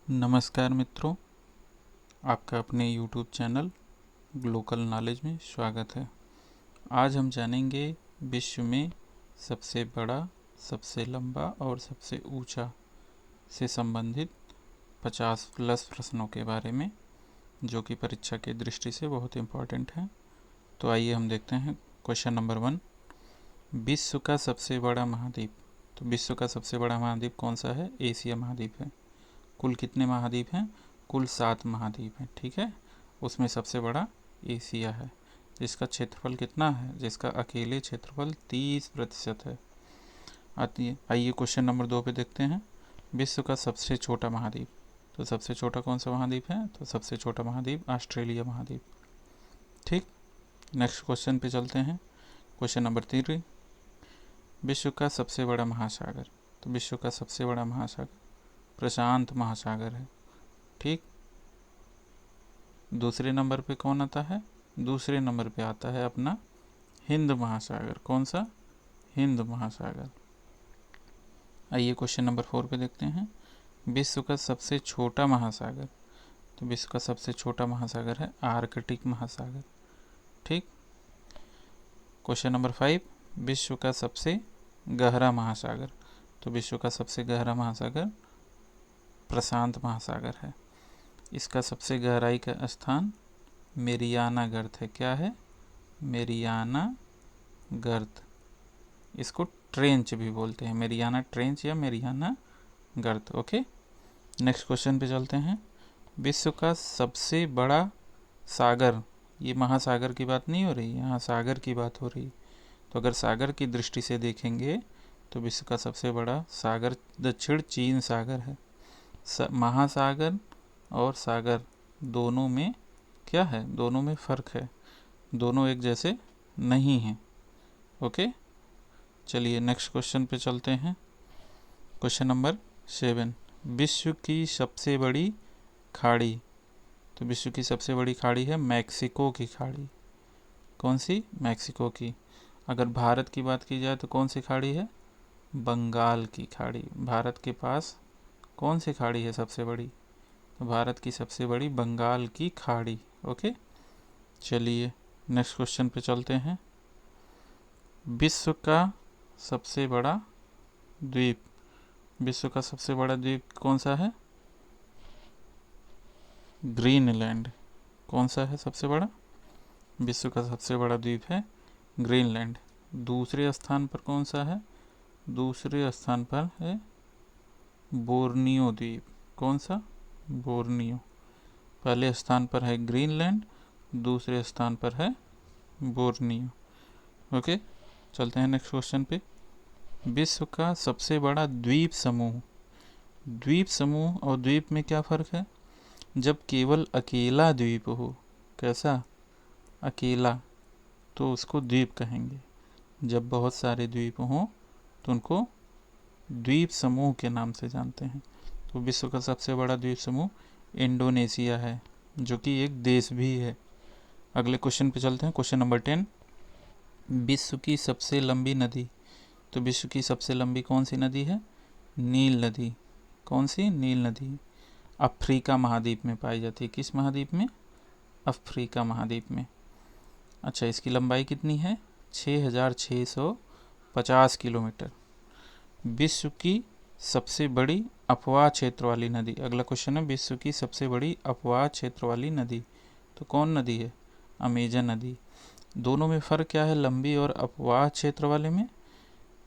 नमस्कार मित्रों, आपका अपने YouTube चैनल ग्लोकल नॉलेज में स्वागत है। आज हम जानेंगे विश्व में सबसे बड़ा, सबसे लंबा और सबसे ऊंचा से संबंधित 50+ प्रश्नों के बारे में, जो कि परीक्षा की दृष्टि से बहुत इम्पोर्टेंट है। तो आइए हम देखते हैं। क्वेश्चन नंबर 1, विश्व का सबसे बड़ा महाद्वीप। तो विश्व का सबसे बड़ा महाद्वीप कौन सा है? एशिया महाद्वीप है। कुल कितने महाद्वीप हैं? कुल 7 महाद्वीप हैं। ठीक है, उसमें सबसे बड़ा एशिया है, जिसका क्षेत्रफल कितना है? जिसका अकेले क्षेत्रफल 30% है। आइए क्वेश्चन नंबर 2 पे देखते हैं। विश्व का सबसे छोटा महाद्वीप। तो सबसे छोटा कौन सा महाद्वीप है? तो सबसे छोटा महाद्वीप ऑस्ट्रेलिया महाद्वीप। ठीक, नेक्स्ट क्वेश्चन पे चलते हैं। क्वेश्चन नंबर 3, विश्व का सबसे बड़ा महासागर। तो विश्व का सबसे बड़ा महासागर प्रशांत महासागर है। ठीक, दूसरे नंबर पे कौन आता है? दूसरे नंबर पे आता है अपना हिंद महासागर। कौन सा? हिंद महासागर। आइए क्वेश्चन नंबर 4 पे देखते हैं। विश्व का सबसे छोटा महासागर। तो विश्व का सबसे छोटा महासागर है आर्कटिक महासागर। ठीक, क्वेश्चन नंबर 5, विश्व का सबसे गहरा महासागर। तो विश्व का सबसे गहरा महासागर प्रशांत महासागर है। इसका सबसे गहराई का स्थान मेरियाना गर्त है। क्या है? मेरियाना गर्त। इसको ट्रेंच भी बोलते हैं, मेरियाना ट्रेंच या मेरियाना गर्त। ओके, नेक्स्ट क्वेश्चन पे चलते हैं। विश्व का सबसे बड़ा सागर। ये महासागर की बात नहीं हो रही, यहाँ सागर की बात हो रही। तो अगर सागर की दृष्टि से देखेंगे तो विश्व का सबसे बड़ा सागर दक्षिण चीन सागर है। महासागर और सागर दोनों में क्या है? दोनों में फ़र्क है, दोनों एक जैसे नहीं हैं। ओके, चलिए नेक्स्ट क्वेश्चन पे चलते हैं। क्वेश्चन नंबर 7, विश्व की सबसे बड़ी खाड़ी। तो विश्व की सबसे बड़ी खाड़ी है मैक्सिको की खाड़ी। कौन सी? मैक्सिको की। अगर भारत की बात की जाए तो कौन सी खाड़ी है? बंगाल की खाड़ी। भारत के पास कौन सी खाड़ी है सबसे बड़ी? तो भारत की सबसे बड़ी बंगाल की खाड़ी। ओके, चलिए नेक्स्ट क्वेश्चन पे चलते हैं। विश्व का सबसे बड़ा द्वीप। विश्व का सबसे बड़ा द्वीप कौन सा है? ग्रीनलैंड। कौन सा है सबसे बड़ा? विश्व का सबसे बड़ा द्वीप है ग्रीनलैंड। दूसरे स्थान पर कौन सा है? दूसरे स्थान पर है बोर्नियो द्वीप। कौन सा? बोर्नियो। पहले स्थान पर है ग्रीनलैंड, दूसरे स्थान पर है बोर्नियो। ओके, चलते हैं नेक्स्ट क्वेश्चन पे। विश्व का सबसे बड़ा द्वीप समूह। द्वीप समूह और द्वीप में क्या फ़र्क है? जब केवल अकेला द्वीप हो, कैसा? अकेला, तो उसको द्वीप कहेंगे। जब बहुत सारे द्वीप हों तो उनको द्वीप समूह के नाम से जानते हैं। तो विश्व का सबसे बड़ा द्वीप समूह इंडोनेशिया है, जो कि एक देश भी है। अगले क्वेश्चन पे चलते हैं। क्वेश्चन नंबर 10, विश्व की सबसे लंबी नदी। तो विश्व की सबसे लंबी कौन सी नदी है? नील नदी। कौन सी? नील नदी। अफ्रीका महाद्वीप में पाई जाती है। किस महाद्वीप में? अफ्रीका महाद्वीप में। अच्छा, इसकी लंबाई कितनी है? 6650 किलोमीटर। विश्व की सबसे बड़ी अपवाह क्षेत्र वाली नदी। अगला क्वेश्चन है, विश्व की सबसे बड़ी अपवाह क्षेत्र वाली नदी। तो कौन नदी है? अमेजन नदी। दोनों में फ़र्क क्या है लंबी और अपवाह क्षेत्र वाले में?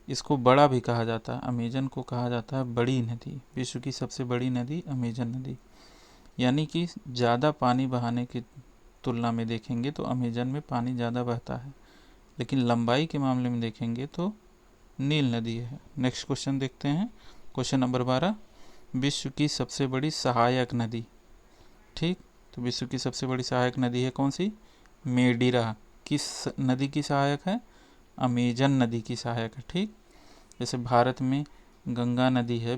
इसको बड़ा भी कहा जाता है, अमेजन को कहा जाता है बड़ी नदी। विश्व की सबसे बड़ी नदी अमेजन नदी। यानी कि ज़्यादा पानी बहाने की तुलना में देखेंगे तो अमेजन में पानी ज़्यादा बहता है, लेकिन लंबाई के मामले में देखेंगे तो नील नदी है। नेक्स्ट क्वेश्चन देखते हैं। क्वेश्चन नंबर 12, विश्व की सबसे बड़ी सहायक नदी। ठीक, तो विश्व की सबसे बड़ी सहायक नदी है कौन सी? मेडिरा। किस नदी की सहायक है? अमेजन नदी की सहायक है। ठीक, जैसे भारत में गंगा नदी है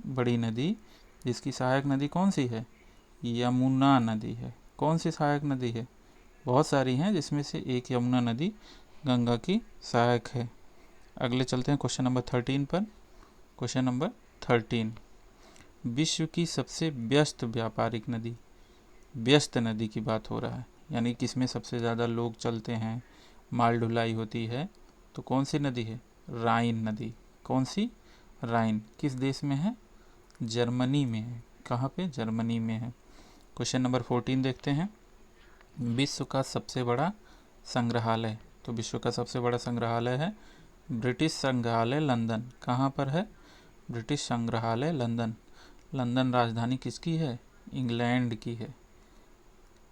बड़ी नदी, जिसकी सहायक नदी कौन सी है? यमुना नदी है। कौन सी सहायक नदी है? बहुत सारी हैं, जिसमें से एक यमुना नदी गंगा की सहायक है। अगले चलते हैं क्वेश्चन नंबर 13 पर। क्वेश्चन नंबर 13, विश्व की सबसे व्यस्त व्यापारिक नदी, व्यस्त नदी की बात हो रहा है, यानी किसमें सबसे ज़्यादा लोग चलते हैं, माल ढुलाई होती है, तो कौन सी नदी है? राइन नदी। कौन सी? राइन। किस देश में है? जर्मनी में है। कहाँ पे? जर्मनी में है। क्वेश्चन नंबर 14 देखते हैं। विश्व का सबसे बड़ा संग्रहालय, तो विश्व का सबसे बड़ा संग्रहालय है ब्रिटिश संग्रहालय लंदन। कहाँ पर है? ब्रिटिश संग्रहालय लंदन। लंदन राजधानी किसकी है? इंग्लैंड की है।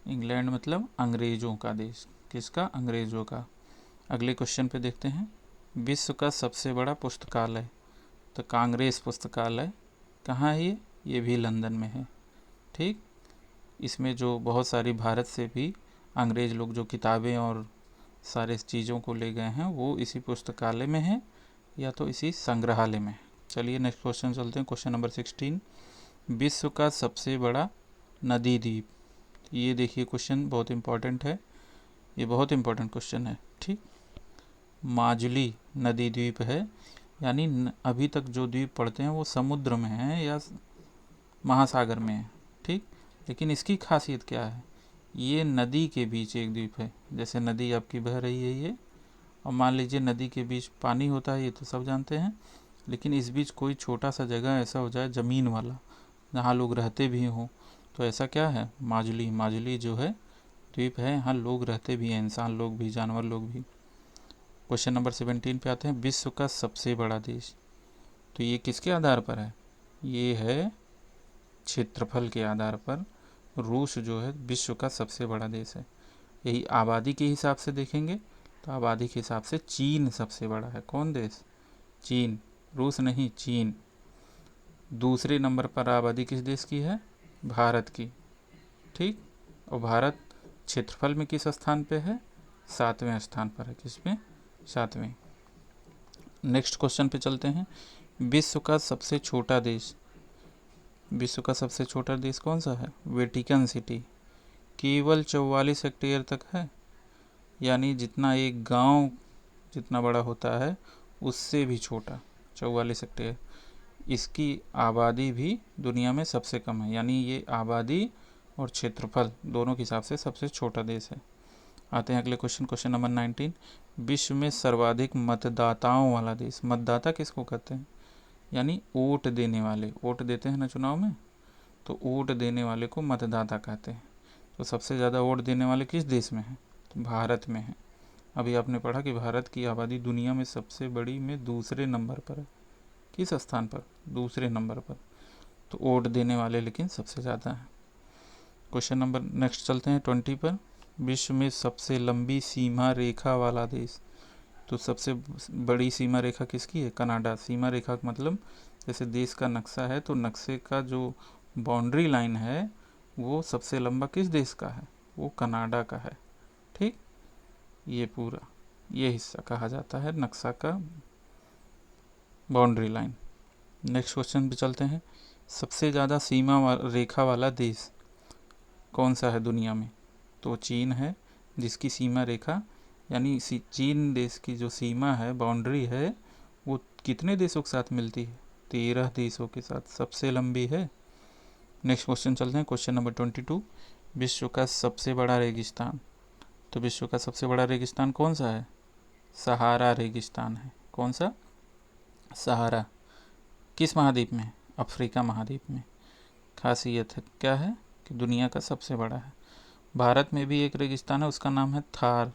इंग्लैंड मतलब अंग्रेजों का देश। किसका? अंग्रेजों का। अगले क्वेश्चन पे देखते हैं। विश्व का सबसे बड़ा पुस्तकालय, तो कांग्रेस पुस्तकालय। कहाँ है ये? ये भी लंदन में है। ठीक, इसमें जो बहुत सारी भारत से भी अंग्रेज लोग जो किताबें और सारे चीज़ों को ले गए हैं वो इसी पुस्तकालय में है या तो इसी संग्रहालय में। चलिए नेक्स्ट क्वेश्चन चलते हैं। Question number 16। विश्व का सबसे बड़ा नदी द्वीप। ये देखिए क्वेश्चन बहुत इम्पोर्टेंट है, ये बहुत इम्पोर्टेंट क्वेश्चन है। ठीक, माजुली नदी द्वीप है, यानी अभी तक जो द्वीप पड़ते हैं वो समुद्र में हैं या महासागर में है। ठीक, लेकिन इसकी खासियत क्या है? ये नदी के बीच एक द्वीप है। जैसे नदी आपकी बह रही है ये, और मान लीजिए नदी के बीच पानी होता है, ये तो सब जानते हैं, लेकिन इस बीच कोई छोटा सा जगह ऐसा हो जाए ज़मीन वाला जहाँ लोग रहते भी हों, तो ऐसा क्या है? माजुली। माजुली जो है द्वीप है, यहाँ लोग रहते भी हैं, इंसान लोग भी, जानवर लोग भी। क्वेश्चन नंबर 17 पे आते हैं। विश्व का सबसे बड़ा देश, तो ये किसके आधार पर है? ये है क्षेत्रफल के आधार पर। रूस जो है विश्व का सबसे बड़ा देश है। यही आबादी के हिसाब से देखेंगे तो आबादी के हिसाब से चीन सबसे बड़ा है। कौन देश? चीन, रूस नहीं, चीन। दूसरे नंबर पर आबादी किस देश की है? भारत की। ठीक, और भारत क्षेत्रफल में किस स्थान पे है? 7वें स्थान पर है। किस पे? 7वें। नेक्स्ट क्वेश्चन पे चलते हैं। विश्व का सबसे छोटा देश, विश्व का सबसे छोटा देश कौन सा है? Vatican city. केवल 44 हेक्टेयर तक है, यानी जितना एक गांव जितना बड़ा होता है उससे भी छोटा, 44 हेक्टेयर। इसकी आबादी भी दुनिया में सबसे कम है, यानी ये आबादी और क्षेत्रफल दोनों के हिसाब से सबसे छोटा देश है। आते हैं अगले क्वेश्चन। Question number 19। विश्व में सर्वाधिक मतदाताओं वाला देश। मतदाता किसको कहते हैं? यानी वोट देने वाले, वोट देते हैं ना चुनाव में, तो वोट देने वाले को मतदाता कहते हैं। तो सबसे ज़्यादा वोट देने वाले किस देश में हैं? तो भारत में है। अभी आपने पढ़ा कि भारत की आबादी दुनिया में सबसे बड़ी में दूसरे नंबर पर है। किस स्थान पर? दूसरे नंबर पर। तो वोट देने वाले लेकिन सबसे ज़्यादा है। क्वेश्चन नंबर नेक्स्ट चलते हैं 20 पर। विश्व में सबसे लंबी सीमा रेखा वाला देश, तो सबसे बड़ी सीमा रेखा किसकी है? कनाडा। सीमा रेखा का मतलब जैसे देश का नक्शा है तो नक्शे का जो बाउंड्री लाइन है वो सबसे लंबा किस देश का है? वो कनाडा का है। ठीक, ये पूरा ये हिस्सा कहा जाता है नक्शा का बाउंड्री लाइन। नेक्स्ट क्वेश्चन पे चलते हैं। सबसे ज़्यादा सीमा रेखा वाला देश कौन सा है दुनिया में? तो चीन है, जिसकी सीमा रेखा यानी चीन देश की जो सीमा है, बाउंड्री है, वो कितने देशों के साथ मिलती है? 13 देशों के साथ, सबसे लंबी है। नेक्स्ट क्वेश्चन चलते हैं। Question number 22। विश्व का सबसे बड़ा रेगिस्तान, तो विश्व का सबसे बड़ा रेगिस्तान कौन सा है? सहारा रेगिस्तान है। कौन सा? सहारा। किस महाद्वीप में? अफ्रीका महाद्वीप में। खासियत है क्या है कि दुनिया का सबसे बड़ा है। भारत में भी एक रेगिस्तान है, उसका नाम है थार,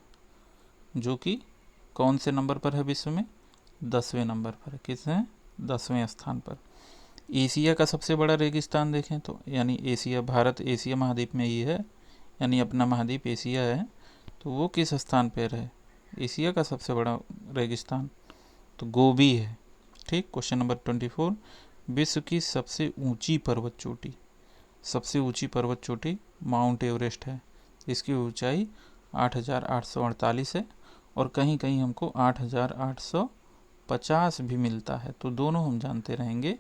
जो कि कौन से नंबर पर है विश्व में? 10वें नंबर पर है। किस है? 10वें स्थान पर। एशिया का सबसे बड़ा रेगिस्तान देखें तो यानी एशिया, भारत एशिया महाद्वीप में ही है, यानी अपना महाद्वीप एशिया है, तो वो किस स्थान पर है? एशिया का सबसे बड़ा रेगिस्तान तो गोबी है। ठीक, क्वेश्चन नंबर 24। विश्व की सबसे ऊंची पर्वत चोटी, सबसे ऊंची पर्वत चोटी माउंट एवरेस्ट है। इसकी ऊंचाई 8,848 है और कहीं कहीं हमको 8,850 भी मिलता है, तो दोनों हम जानते रहेंगे।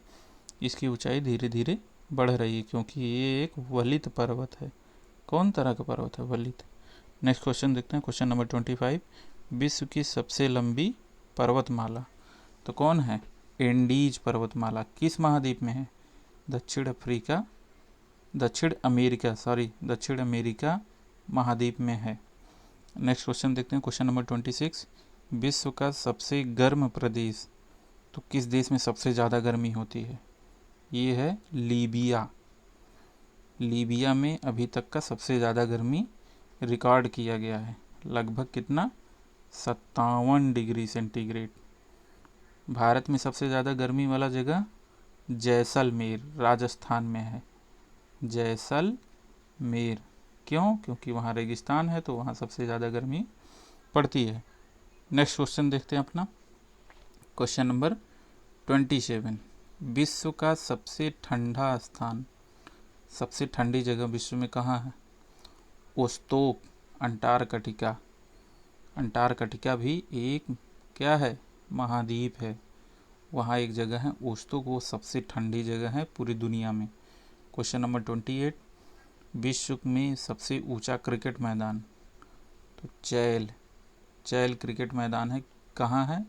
इसकी ऊंचाई धीरे धीरे बढ़ रही है क्योंकि ये एक वलित पर्वत है। कौन तरह का पर्वत है? वलित। नेक्स्ट क्वेश्चन देखते हैं। Question number 25। विश्व की सबसे लंबी पर्वतमाला तो कौन है? एंडीज पर्वतमाला। किस महाद्वीप में है? दक्षिण अमेरिका महाद्वीप में है। नेक्स्ट क्वेश्चन देखते हैं, क्वेश्चन नंबर 26। विश्व का सबसे गर्म प्रदेश, तो किस देश में सबसे ज़्यादा गर्मी होती है? ये है लीबिया। लीबिया में अभी तक का सबसे ज़्यादा गर्मी रिकॉर्ड किया गया है। लगभग कितना? 57 डिग्री सेंटीग्रेड। भारत में सबसे ज़्यादा गर्मी वाला जगह जैसलमेर, राजस्थान में है। जैसलमेर क्यों? क्योंकि वहाँ रेगिस्तान है, तो वहाँ सबसे ज़्यादा गर्मी पड़ती है। नेक्स्ट क्वेश्चन देखते हैं अपना, क्वेश्चन नंबर 27। विश्व का सबसे ठंडा स्थान, सबसे ठंडी जगह विश्व में कहाँ है? ओस्तोक, अंटार्कटिका। अंटार्कटिका भी एक क्या है? महाद्वीप है। वहाँ एक जगह है ओस्तोक, वो सबसे ठंडी जगह है पूरी दुनिया में। Question number 28। विश्व में सबसे ऊंचा क्रिकेट मैदान, तो चैल क्रिकेट मैदान है। कहाँ है?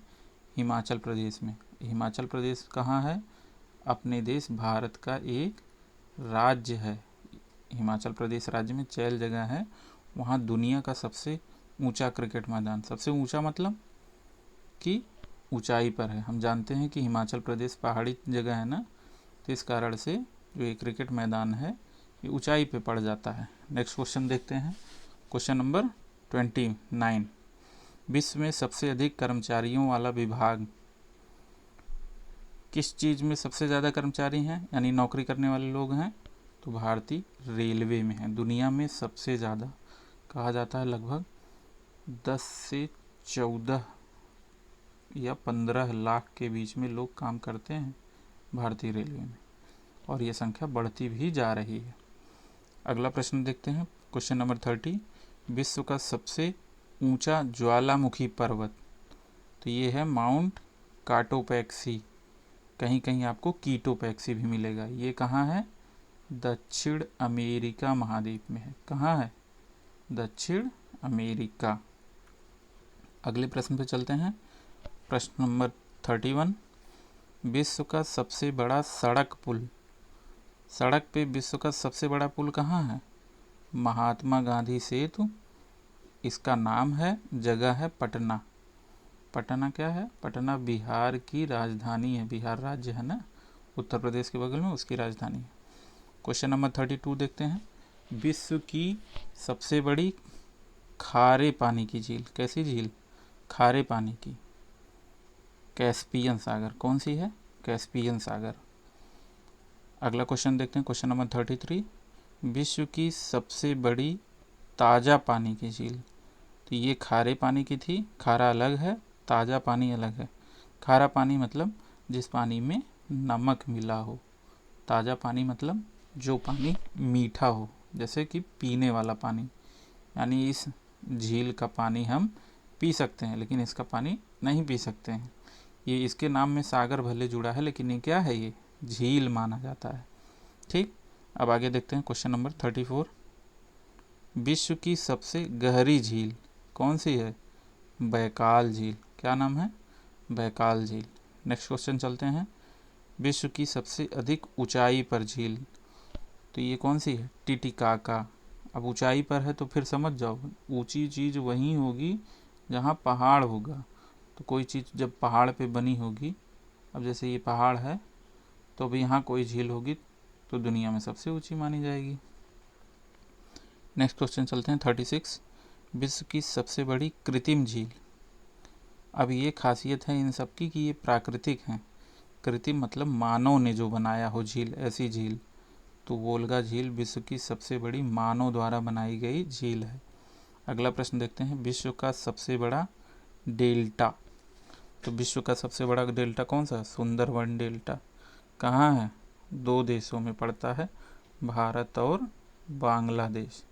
हिमाचल प्रदेश में। हिमाचल प्रदेश कहाँ है? अपने देश भारत का एक राज्य है। हिमाचल प्रदेश राज्य में चैल जगह है, वहाँ दुनिया का सबसे ऊंचा क्रिकेट मैदान। सबसे ऊंचा मतलब कि ऊंचाई पर है। हम जानते हैं कि हिमाचल प्रदेश पहाड़ी जगह है ना, तो इस कारण से जो ये क्रिकेट मैदान है ये ऊंचाई पे पड़ जाता है। नेक्स्ट क्वेश्चन देखते हैं, क्वेश्चन नंबर 29। विश्व में सबसे अधिक कर्मचारियों वाला विभाग, किस चीज़ में सबसे ज़्यादा कर्मचारी हैं यानी नौकरी करने वाले लोग हैं? तो भारतीय रेलवे में है। दुनिया में सबसे ज़्यादा कहा जाता है, लगभग 10 से 14 या 15 लाख के बीच में लोग काम करते हैं भारतीय रेलवे में, और ये संख्या बढ़ती भी जा रही है। अगला प्रश्न देखते हैं, क्वेश्चन नंबर 30। विश्व का सबसे ऊंचा ज्वालामुखी पर्वत, तो ये है माउंट काटोपैक्सी। कहीं कहीं आपको कीटोपैक्सी भी मिलेगा। ये कहाँ है? दक्षिण अमेरिका महाद्वीप में है। कहाँ है? दक्षिण अमेरिका। अगले प्रश्न पे चलते हैं, प्रश्न नंबर 31। विश्व का सबसे बड़ा सड़क पुल, सड़क पे विश्व का सबसे बड़ा पुल कहाँ है? महात्मा गांधी सेतु। इसका नाम है, जगह है पटना। पटना क्या है? पटना बिहार की राजधानी है। बिहार राज्य है ना, उत्तर प्रदेश के बगल में, उसकी राजधानी है। क्वेश्चन नंबर 32 देखते हैं। विश्व की सबसे बड़ी खारे पानी की झील, कैसी झील? खारे पानी की, कैस्पियन सागर। कौन सी है? कैस्पियन सागर। अगला क्वेश्चन देखते हैं, क्वेश्चन नंबर 33। विश्व की सबसे बड़ी ताज़ा पानी की झील, तो ये खारे पानी की थी, खारा अलग है, ताज़ा पानी अलग है। खारा पानी मतलब जिस पानी में नमक मिला हो, ताज़ा पानी मतलब जो पानी मीठा हो, जैसे कि पीने वाला पानी। यानी इस झील का पानी हम पी सकते हैं, लेकिन इसका पानी नहीं पी सकते हैं। ये इसके नाम में सागर भले जुड़ा है, लेकिन ये क्या है? ये झील माना जाता है। ठीक, अब आगे देखते हैं, क्वेश्चन नंबर 34। विश्व की सबसे गहरी झील कौन सी है? बैकाल झील। क्या नाम है? बैकाल झील। नेक्स्ट क्वेश्चन चलते हैं, विश्व की सबसे अधिक ऊंचाई पर झील, तो ये कौन सी है? टिटिकाका। अब ऊंचाई पर है तो फिर समझ जाओ, ऊंची चीज़ वहीं होगी जहाँ पहाड़ होगा। तो कोई चीज़ जब पहाड़ पे बनी होगी, अब जैसे ये पहाड़ है, तो अब यहाँ कोई झील होगी तो दुनिया में सबसे ऊंची मानी जाएगी। नेक्स्ट क्वेश्चन चलते हैं 36। विश्व की सबसे बड़ी कृत्रिम झील, अब ये खासियत है इन सब की कि ये प्राकृतिक हैं। कृत्रिम मतलब मानव ने जो बनाया हो झील, ऐसी झील। तो वोल्गा झील विश्व की सबसे बड़ी मानव द्वारा बनाई गई झील है। अगला प्रश्न देखते हैं, विश्व का सबसे बड़ा डेल्टा, तो विश्व का सबसे बड़ा डेल्टा कौन सा? सुंदरबन डेल्टा। कहाँ है? 2 देशों में पड़ता है, भारत और बांग्लादेश।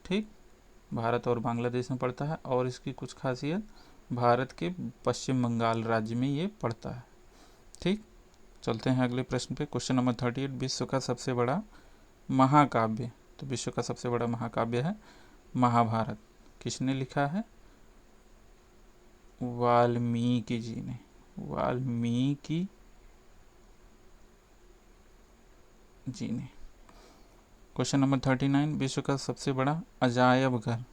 ठीक, भारत और बांग्लादेश में पड़ता है, और इसकी कुछ खासियत, भारत के पश्चिम बंगाल राज्य में ये पड़ता है। ठीक, चलते हैं अगले प्रश्न पे, क्वेश्चन नंबर 38। विश्व का सबसे बड़ा महाकाव्य, तो विश्व का सबसे बड़ा महाकाव्य है महाभारत। किसने लिखा है? वाल्मीकि जी ने। वाल्मीकि जीने। क्वेश्चन नंबर 39, विश्व का सबसे बड़ा अजायब घर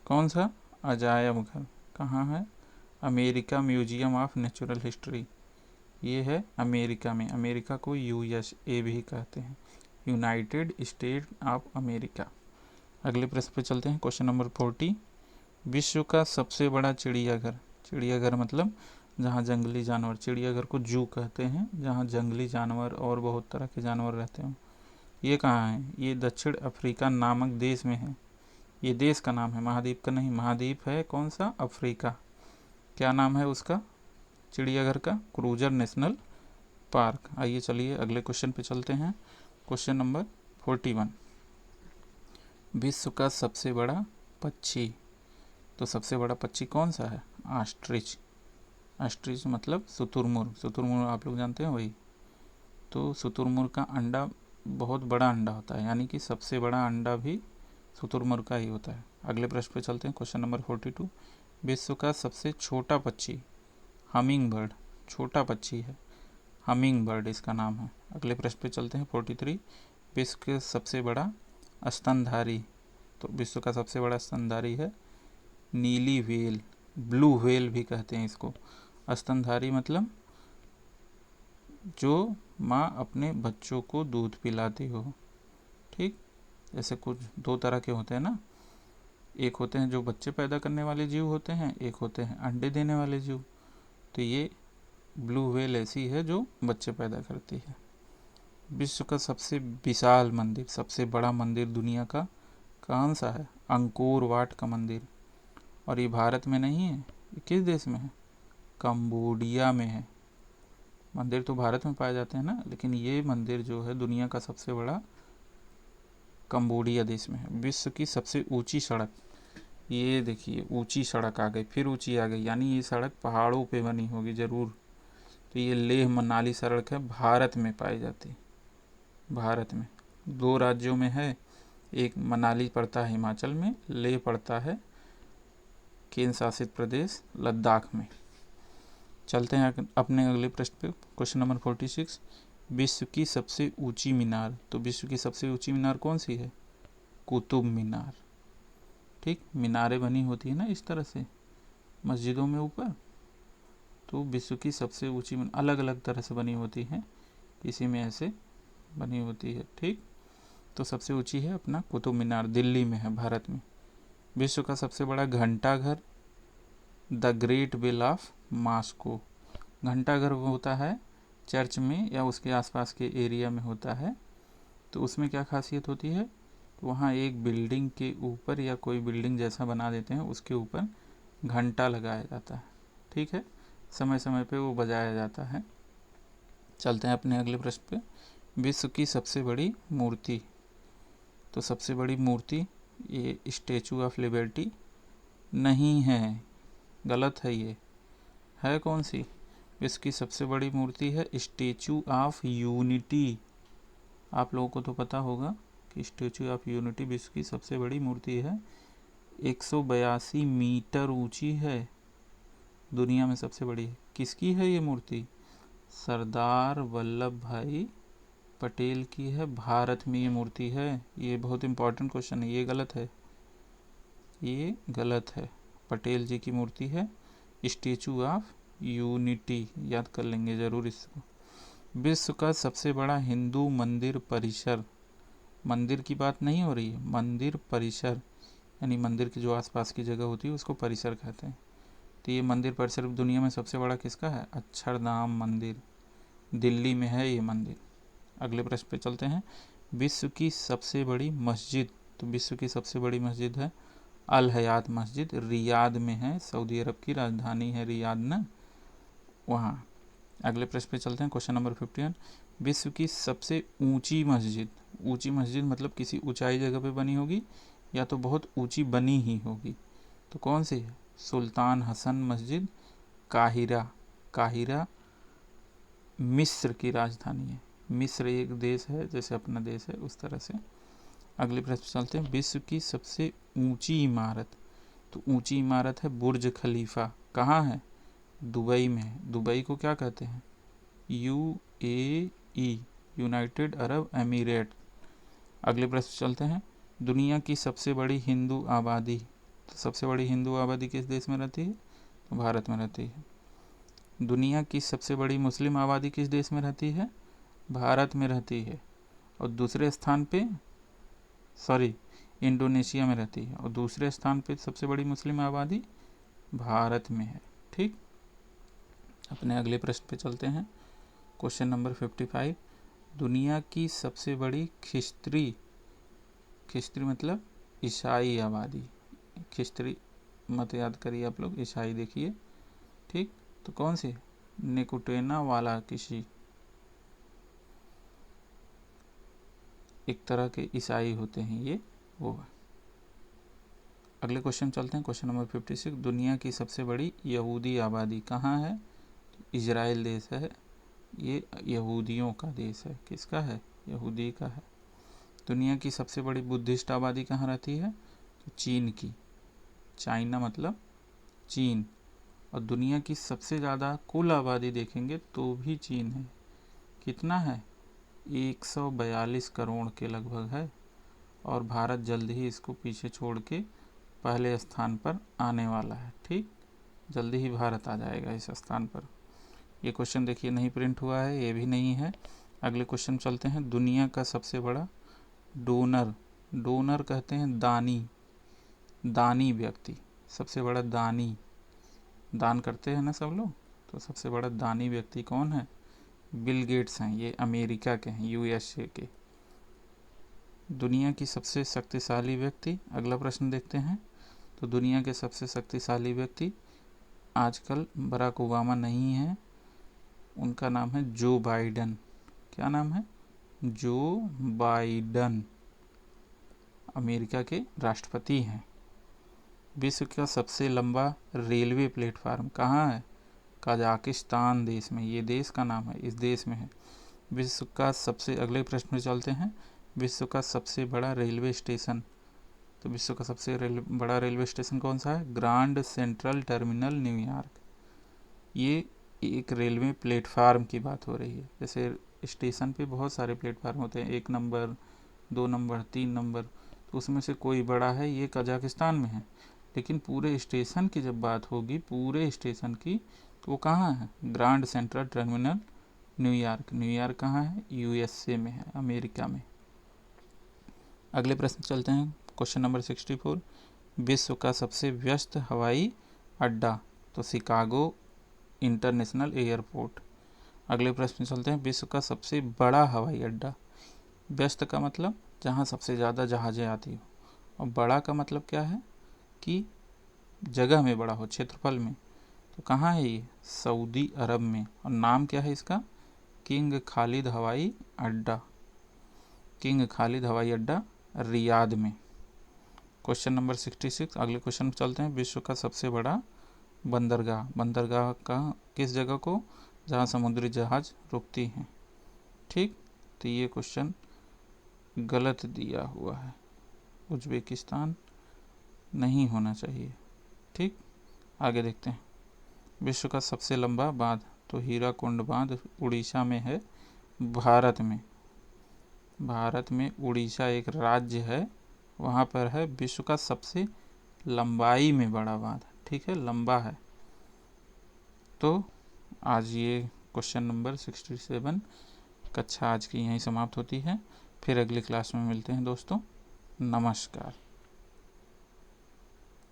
कौन सा? अजायब घर कहाँ है? America museum of natural history, ये है अमेरिका में। अमेरिका को USA भी कहते हैं, यूनाइटेड स्टेट ऑफ अमेरिका। अगले प्रश्न पे चलते हैं। क्वेश्चन नंबर 40, विश्व का सबसे बड़ा चिड़ियाघर। चिड़ियाघर मतलब जहाँ जंगली जानवर, चिड़ियाघर को जू कहते हैं, जहाँ जंगली जानवर और बहुत तरह के जानवर रहते हैं। ये कहाँ है? ये दक्षिण अफ्रीका नामक देश में है। ये देश का नाम है, महाद्वीप का नहीं। महाद्वीप है कौन सा? अफ्रीका। क्या नाम है उसका चिड़ियाघर का? Cruiser national park. आइए चलिए अगले क्वेश्चन पे चलते हैं। क्वेश्चन नंबर 41, विश्व का सबसे बड़ा पक्षी। तो सबसे बड़ा पक्षी कौन सा है? ऑस्ट्रिच। ऑस्ट्रिच मतलब शुतुरमुर्ग। शुतुरमुर्ग आप लोग जानते हैं वही। तो शुतुरमुर्ग का अंडा बहुत बड़ा अंडा होता है, यानी कि सबसे बड़ा अंडा भी शुतुरमुर्ग का ही होता है। अगले प्रश्न पे चलते हैं। क्वेश्चन नंबर 42, विश्व का सबसे छोटा पक्षी। हमिंग बर्ड, छोटा पक्षी है, हमिंग बर्ड इसका नाम है। अगले प्रश्न पे चलते हैं। 43, विश्व के सबसे बड़ा स्तनधारी। तो विश्व का सबसे बड़ा स्तनधारी है नीली व्हेल, ब्लू व्हेल भी कहते हैं इसको। स्तनधारी मतलब जो माँ अपने बच्चों को दूध पिलाती हो। ठीक, जैसे कुछ दो तरह के होते हैं ना, एक होते हैं जो बच्चे पैदा करने वाले जीव होते हैं, एक होते हैं अंडे देने वाले जीव। तो ये ब्लू व्हेल ऐसी है जो बच्चे पैदा करती है। विश्व का सबसे विशाल मंदिर, सबसे बड़ा मंदिर दुनिया का कौन सा है? अंकोर वाट का मंदिर। और ये भारत में नहीं है, ये किस देश में है? कंबोडिया में है। मंदिर तो भारत में पाए जाते हैं ना, लेकिन ये मंदिर जो है दुनिया का सबसे बड़ा कंबोडिया देश में है। विश्व की सबसे ऊंची सड़क, ये देखिए ऊंची सड़क आ गई, फिर ऊंची आ गई, यानी ये सड़क पहाड़ों पे बनी होगी ज़रूर। तो ये लेह मनाली सड़क है, भारत में पाई जाती है। भारत में 2 राज्यों में है, एक मनाली पड़ता है हिमाचल में, लेह पड़ता है केंद्र शासित प्रदेश लद्दाख में। चलते हैं अपने अगले प्रश्न पे। क्वेश्चन नंबर 46, विश्व की सबसे ऊंची मीनार। तो विश्व की सबसे ऊंची मीनार कौन सी है? कुतुब मीनार। ठीक, मीनारें बनी होती है ना इस तरह से मस्जिदों में ऊपर, तो विश्व की सबसे ऊंची अलग अलग तरह से बनी होती है, इसी में ऐसे बनी होती है। ठीक, तो सबसे ऊंची है अपना कुतुब मीनार, दिल्ली में है, भारत में। विश्व का सबसे बड़ा घंटाघर, the great bell of Moscow. घंटाघर होता है चर्च में या उसके आसपास के एरिया में होता है। तो उसमें क्या खासियत होती है? वहाँ एक बिल्डिंग के ऊपर या कोई बिल्डिंग जैसा बना देते हैं, उसके ऊपर घंटा लगाया जाता है। ठीक है, समय समय पे वो बजाया जाता है। चलते हैं अपने अगले प्रश्न पे। विश्व की सबसे बड़ी मूर्ति। तो सबसे बड़ी मूर्ति ये स्टैचू ऑफ लिबर्टी नहीं है, गलत है। ये है कौन सी? विश्व की सबसे बड़ी मूर्ति है स्टैचू ऑफ यूनिटी। आप लोगों को तो पता होगा कि स्टैचू ऑफ यूनिटी विश्व की सबसे बड़ी मूर्ति है, 182 मीटर ऊंची है, दुनिया में सबसे बड़ी है। किसकी है ये मूर्ति? सरदार वल्लभ भाई पटेल की है, भारत में ये मूर्ति है। ये बहुत इंपॉर्टेंट क्वेश्चन है, ये गलत है, ये गलत है। पटेल जी की मूर्ति है, स्टैचू ऑफ यूनिटी, याद कर लेंगे जरूर इसको। विश्व का सबसे बड़ा हिंदू मंदिर परिसर। मंदिर की बात नहीं हो रही है, मंदिर परिसर यानी मंदिर की जो आसपास की जगह होती है उसको परिसर कहते हैं। तो ये मंदिर परिसर दुनिया में सबसे बड़ा किसका है? अक्षरधाम मंदिर, दिल्ली में है ये मंदिर। अगले प्रश्न पे चलते हैं। विश्व की सबसे बड़ी मस्जिद। तो विश्व की सबसे बड़ी मस्जिद है अल हयात मस्जिद, रियाद में है, सऊदी अरब की राजधानी है रियाद ना, वहाँ। अगले प्रश्न पे चलते हैं। क्वेश्चन नंबर 51, विश्व की सबसे ऊंची मस्जिद। ऊंची मस्जिद मतलब किसी ऊंचाई जगह पे बनी होगी या तो बहुत ऊंची बनी ही होगी। तो कौन सी है? सुल्तान हसन मस्जिद, काहिरा। काहिरा मिस्र की राजधानी है, मिस्र एक देश है जैसे अपना देश है उस तरह से। अगले प्रश्न चलते हैं। विश्व की सबसे ऊंची इमारत। तो ऊंची इमारत है बुर्ज खलीफा। कहाँ है? दुबई में है। दुबई को क्या कहते हैं? UAE, United Arab emirate. अगले प्रश्न चलते हैं, दुनिया की सबसे बड़ी हिंदू आबादी, तो सबसे बड़ी हिंदू आबादी किस देश में रहती है? तो भारत में रहती है। दुनिया की सबसे बड़ी मुस्लिम आबादी किस देश में रहती है? भारत में रहती है। और दूसरे स्थान पे इंडोनेशिया में रहती है। और दूसरे स्थान पे सबसे बड़ी मुस्लिम आबादी भारत में है। ठीक, अपने अगले प्रश्न पे चलते हैं। क्वेश्चन नंबर 55, दुनिया की सबसे बड़ी ख्रिस्ती मतलब ईसाई आबादी, ख्रिस्ती मत याद करिए आप लोग, ईसाई देखिए। ठीक, तो कौन सी? निकोटेना वाला किसी एक तरह के ईसाई होते हैं ये, वो है। अगले क्वेश्चन चलते हैं, क्वेश्चन नंबर 56, दुनिया की सबसे बड़ी यहूदी आबादी कहाँ है? इजराइल देश है। ये यहूदियों का देश है। किसका है? यहूदी का है। दुनिया की सबसे बड़ी बुद्धिस्ट आबादी कहाँ रहती है? तो चीन की, चाइना मतलब चीन। और दुनिया की सबसे ज़्यादा कुल आबादी देखेंगे तो भी चीन है। कितना है? 142 करोड़ के लगभग है। और भारत जल्द ही इसको पीछे छोड़ के पहले स्थान पर आने वाला है। ठीक, जल्दी ही भारत आ जाएगा इस स्थान पर। ये क्वेश्चन देखिए नहीं प्रिंट हुआ है, ये भी नहीं है। अगले क्वेश्चन चलते हैं, दुनिया का सबसे बड़ा डोनर कहते हैं दानी व्यक्ति, सबसे बड़ा दान करते हैं ना सब लोग, तो सबसे बड़ा दानी व्यक्ति कौन है? बिल गेट्स हैं। ये अमेरिका के हैं, यूएसए के। दुनिया की सबसे शक्तिशाली व्यक्ति, अगला प्रश्न देखते हैं। तो दुनिया के सबसे शक्तिशाली व्यक्ति आजकल बराक ओबामा नहीं है, उनका नाम है जो बाइडन। क्या नाम है? जो बाइडन, अमेरिका के राष्ट्रपति हैं। विश्व का सबसे लंबा रेलवे प्लेटफार्म कहाँ है? कजाकिस्तान देश में, ये देश का नाम है, इस देश में है। विश्व का सबसे, अगले प्रश्न में चलते हैं, विश्व का सबसे बड़ा रेलवे स्टेशन, तो विश्व का सबसे बड़ा रेलवे स्टेशन कौन सा है? Grand central terminal New York. ये एक रेलवे प्लेटफार्म की बात हो रही है। जैसे स्टेशन पे बहुत सारे प्लेटफार्म होते हैं, 1 नंबर, 2 नंबर, 3 नंबर, तो उसमें से कोई बड़ा है, ये कजाकिस्तान में है। लेकिन पूरे स्टेशन की जब बात होगी, पूरे स्टेशन की, तो वो कहाँ है? ग्रांड सेंट्रल टर्मिनल न्यूयॉर्क कहाँ है? यूएसए में है, अमेरिका में। अगले प्रश्न चलते हैं, क्वेश्चन नंबर 64, विश्व का सबसे व्यस्त हवाई अड्डा, तो शिकागो इंटरनेशनल एयरपोर्ट। अगले प्रश्न चलते हैं, विश्व का सबसे बड़ा हवाई अड्डा, व्यस्त का मतलब जहाँ सबसे ज़्यादा जहाज़ें आती हो, और बड़ा का मतलब क्या है? कि जगह में बड़ा हो, क्षेत्रफल में। तो कहाँ है ये? सऊदी अरब में। और नाम क्या है इसका? किंग खालिद हवाई अड्डा, किंग खालिद हवाई अड्डा रियाद में। क्वेश्चन नंबर 66, अगले क्वेश्चन चलते हैं, विश्व का सबसे बड़ा बंदरगाह का किस जगह को? जहाँ समुद्री जहाज रुकती हैं। ठीक, तो ये क्वेश्चन गलत दिया हुआ है, उज्बेकिस्तान नहीं होना चाहिए। ठीक, आगे देखते हैं, विश्व का सबसे लंबा बांध, तो हीराकुंड बांध उड़ीसा में है, भारत में उड़ीसा एक राज्य है, वहाँ पर है विश्व का सबसे लंबाई में बड़ा बांध। ठीक है, लंबा है। तो आज ये क्वेश्चन नंबर 67 कक्षा आज की यहीं समाप्त होती है। फिर अगली क्लास में मिलते हैं दोस्तों। नमस्कार।